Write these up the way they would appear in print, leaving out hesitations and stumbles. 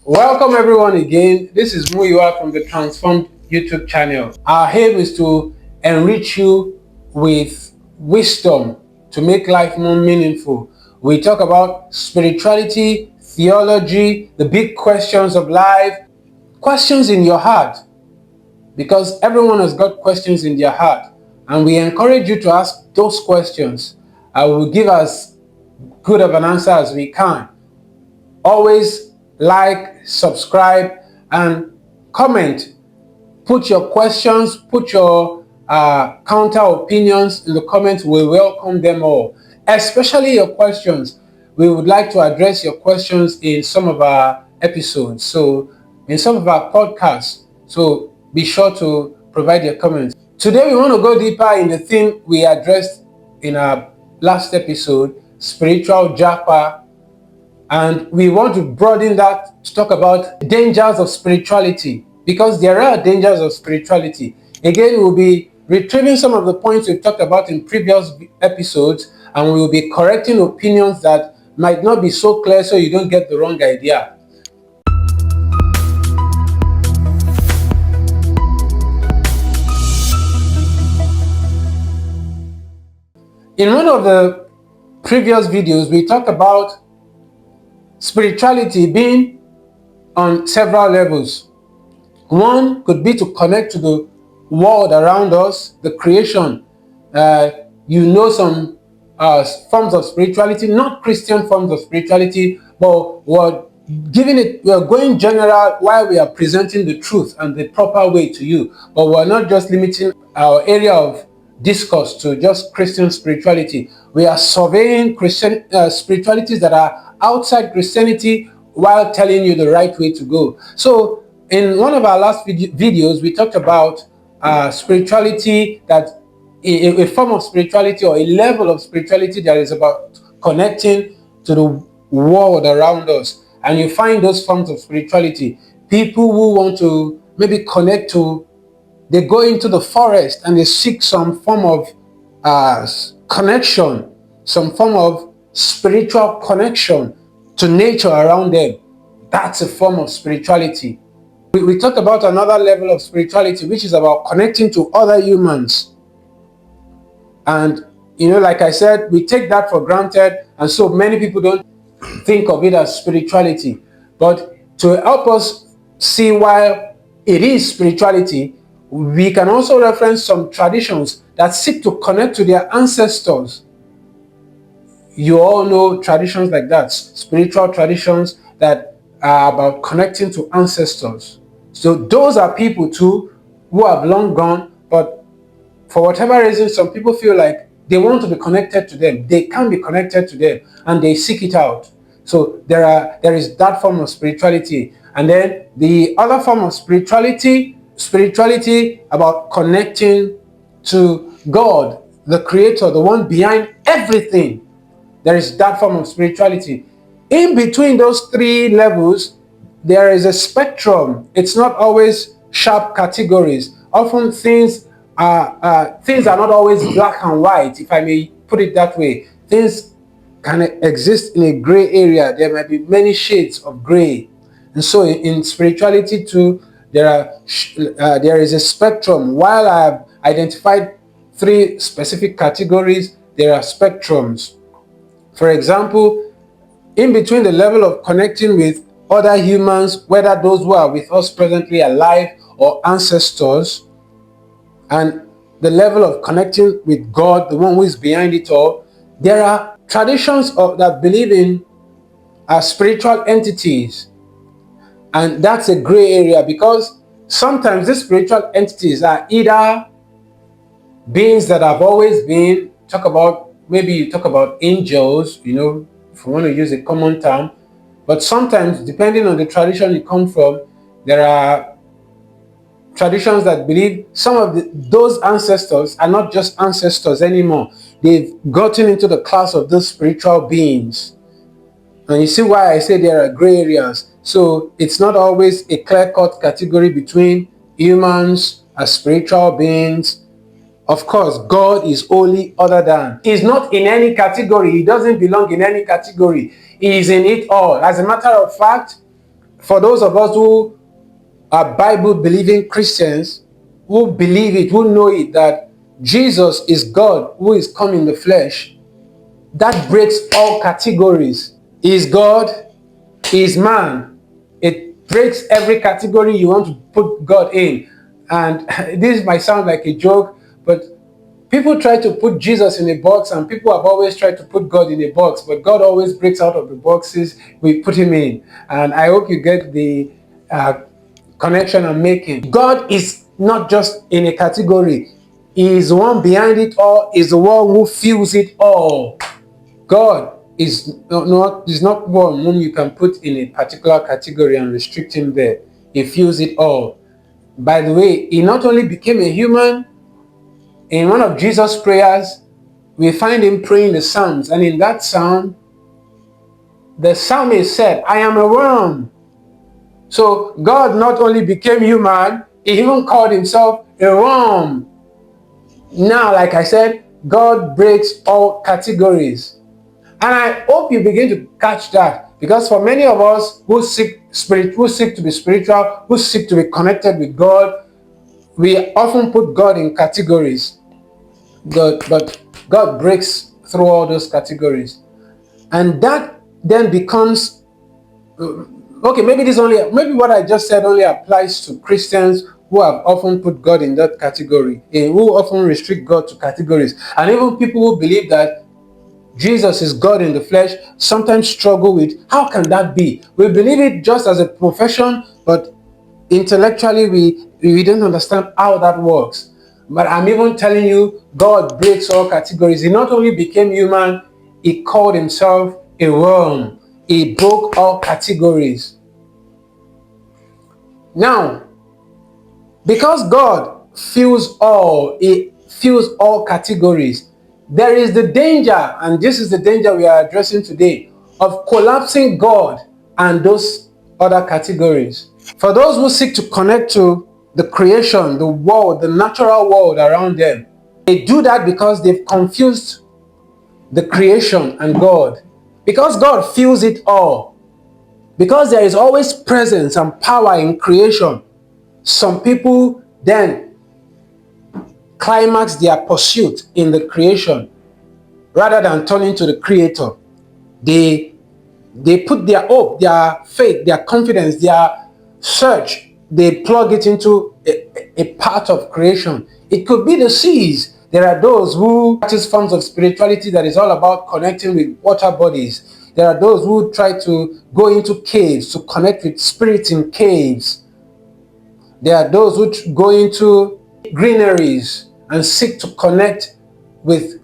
Welcome everyone again. This is Muyiwa from the Transformed YouTube channel. Our aim is to enrich you with wisdom to make life more meaningful. We talk about spirituality, theology, the big questions of life, questions in your heart, because everyone has got questions in their heart, and we encourage you to ask those questions. I will give as good of an answer as we can. Always like, subscribe, and comment. Put your questions, put your counter opinions in the comments. We welcome them all, especially your questions. We would like to address your questions in some of our episodes, so in some of our podcasts. So be sure to provide your comments. Today we want to go deeper in the theme we addressed in our last episode, spiritual japa. And we want to broaden that to talk about dangers of spirituality, because there are dangers of spirituality. Again, we'll be retrieving some of the points we've talked about in previous episodes, and we will be correcting opinions that might not be so clear so you don't get the wrong idea. In one of the previous videos, we talked about spirituality being on several levels. One could be to connect to the world around us, the creation. Some forms of spirituality, not Christian forms of spirituality, but we're going general while we are presenting the truth and the proper way to you. But we're not just limiting our area of discourse to just Christian spirituality. We are surveying Christian spiritualities that are outside Christianity while telling you the right way to go. So in one of our last videos, we talked about spirituality, that a form of spirituality or a level of spirituality that is about connecting to the world around us. And you find those forms of spirituality. People who want to maybe connect to, they go into the forest and they seek some form of connection, some form of spiritual connection to nature around them. That's a form of spirituality. We talked about another level of spirituality, which is about connecting to other humans. And, like I said, we take that for granted, and so many people don't think of it as spirituality. But to help us see why it is spirituality, we can also reference some traditions that seek to connect to their ancestors. You all know traditions like that, spiritual traditions that are about connecting to ancestors. So those are people too who have long gone, but for whatever reason, some people feel like they want to be connected to them. They can be connected to them, and they seek it out. So there is that form of spirituality. And then the other form of spirituality about connecting to God, the creator, the one behind everything. There is that form of spirituality. In between those three levels, there is a spectrum. It's not always sharp categories. Often things are not always black and white, if I may put it that way. Things can exist in a gray area. There might be many shades of gray. And so in spirituality too, there is a spectrum. While I have identified three specific categories, there are spectrums. For example, in between the level of connecting with other humans, whether those who are with us presently alive or ancestors, and the level of connecting with God, the one who is behind it all, there are traditions that believe in spiritual entities. And that's a gray area, because sometimes these spiritual entities are either beings that have always been, maybe you talk about angels, if you want to use a common term. But sometimes, depending on the tradition you come from, there are traditions that believe some of those ancestors are not just ancestors anymore. They've gotten into the class of those spiritual beings. And you see why I say there are gray areas. So it's not always a clear-cut category between humans as spiritual beings. Of course, God is wholly other than. He's not in any category. He doesn't belong in any category. He is in it all. As a matter of fact, For those of us who are Bible believing Christians, who believe it, who know it, that Jesus is God who is come in the flesh, that breaks all categories. He is God, He is man. It breaks every category you want to put God in. And this might sound like a joke, but people try to put Jesus in a box, and people have always tried to put God in a box, but God always breaks out of the boxes we put him in. And I hope you get the connection I'm making. God is not just in a category. He is the one behind it all, is the one who fills it all. God is not one whom you can put in a particular category and restrict him there. He fills it all. By the way, he not only became a human. In one of Jesus' prayers, we find him praying the Psalms, and in that psalm, the psalmist said, I am a worm. So God not only became human, he even called himself a worm. Now, like I said, God breaks all categories. And I hope you begin to catch that, because for many of us who seek to be spiritual, who seek to be connected with God, we often put God in categories. But God breaks through all those categories. And that then becomes, okay, maybe what I just said only applies to Christians who have often put God in that category, who often restrict God to categories. And even people who believe that Jesus is God in the flesh sometimes struggle with, how can that be? We believe it just as a profession, but intellectually we don't understand how that works. But I'm even telling you, God breaks all categories. He not only became human, he called himself a worm. He broke all categories. Now, because God he fills all categories, there is the danger, and this is the danger we are addressing today, of collapsing God and those other categories. For those who seek to connect to the creation, the world, the natural world around them, they do that because they've confused the creation and God. Because God fills it all, because there is always presence and power in creation, some people then climax their pursuit in the creation rather than turning to the Creator. They put their hope, their faith, their confidence, their search, they plug it into a part of creation. It could be the seas. There are those who practice forms of spirituality that is all about connecting with water bodies. There are those who try to go into caves to connect with spirits in caves. There are those who go into greeneries and seek to connect with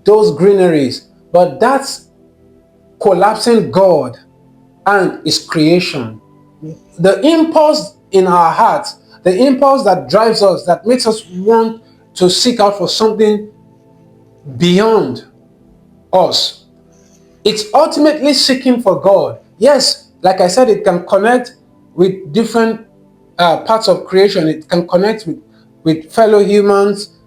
those greeneries. But that's collapsing God and his creation. The impulse in our hearts, the impulse that drives us, that makes us want to seek out for something beyond us, it's ultimately seeking for God. Yes, like I said, it can connect with different parts of creation. It can connect with fellow humans.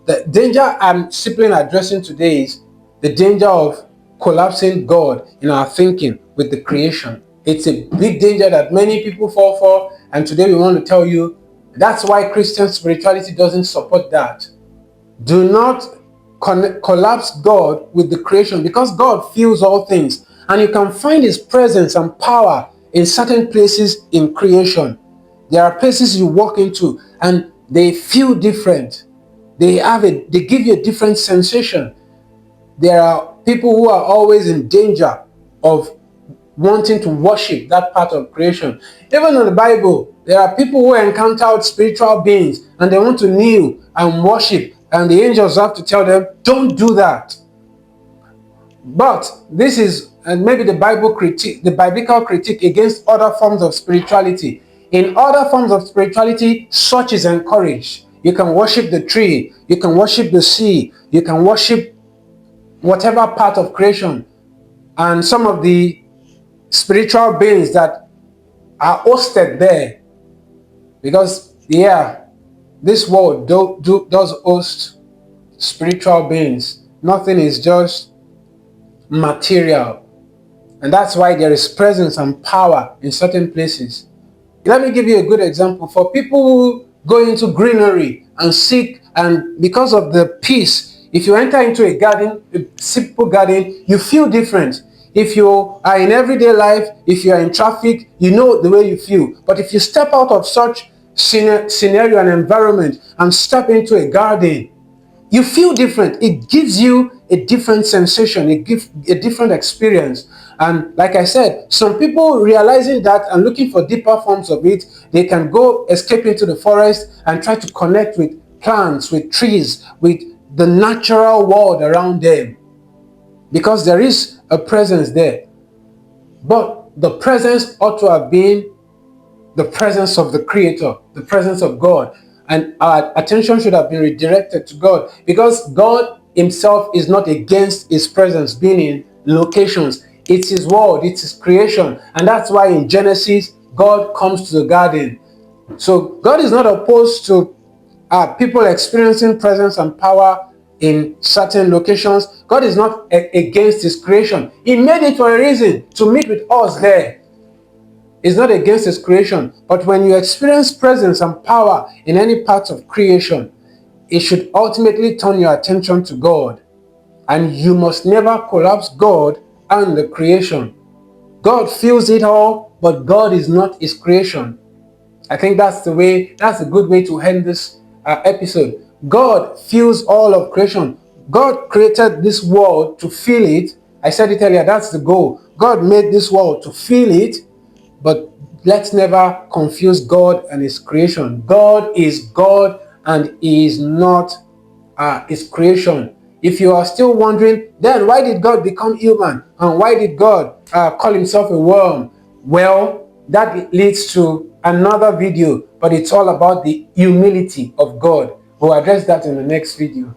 The danger I'm simply addressing today is the danger of collapsing God in our thinking with the creation. It's a big danger that many people fall for, and today we want to tell you that's why Christian spirituality doesn't support that. Do not collapse God with the creation, because God fills all things, and you can find his presence and power in certain places in creation. There are places you walk into and they feel different. They give you a different sensation. There are people who are always in danger of wanting to worship that part of creation. Even in the Bible, there are people who encountered spiritual beings and they want to kneel and worship, and the angels have to tell them, don't do that. But this is maybe the biblical critique against other forms of spirituality. In other forms of spirituality, such is encouraged. You can worship the tree, you can worship the sea, you can worship whatever part of creation. And some of the spiritual beings that are hosted there, because this world does host spiritual beings. Nothing is just material. And that's why there is presence and power in certain places. Let me give you a good example. For people who go into greenery and seek, and because of the peace, if you enter into a garden, a simple garden, you feel different. If you are in everyday life, if you are in traffic, you know the way you feel. But if you step out of such scenario and environment and step into a garden, you feel different. It gives you a different sensation. It gives a different experience. And like I said, some people realizing that and looking for deeper forms of it, they can go escape into the forest and try to connect with plants, with trees, with the natural world around them, because there is a presence there. But the presence ought to have been the presence of the Creator, the presence of God. And our attention should have been redirected to God, because God himself is not against his presence being in locations. It's his world, it's his creation. And that's why in Genesis, God comes to the garden. So God is not opposed to people experiencing presence and power in certain locations. God is not against his creation. He made it for a reason, to meet with us there. It's not against his creation. But when you experience presence and power in any part of creation, it should ultimately turn your attention to God. And you must never collapse God and the creation. God feels it all, but God is not his creation. I think that's a good way to end this episode. God feels all of creation. God created this world to feel it. I said it earlier, that's the goal. God made this world to feel it, but let's never confuse God and his creation. God is God and he is not his creation. If you are still wondering, then why did God become human? And why did God call himself a worm? Well, that leads to another video, but it's all about the humility of God. We'll address that in the next video.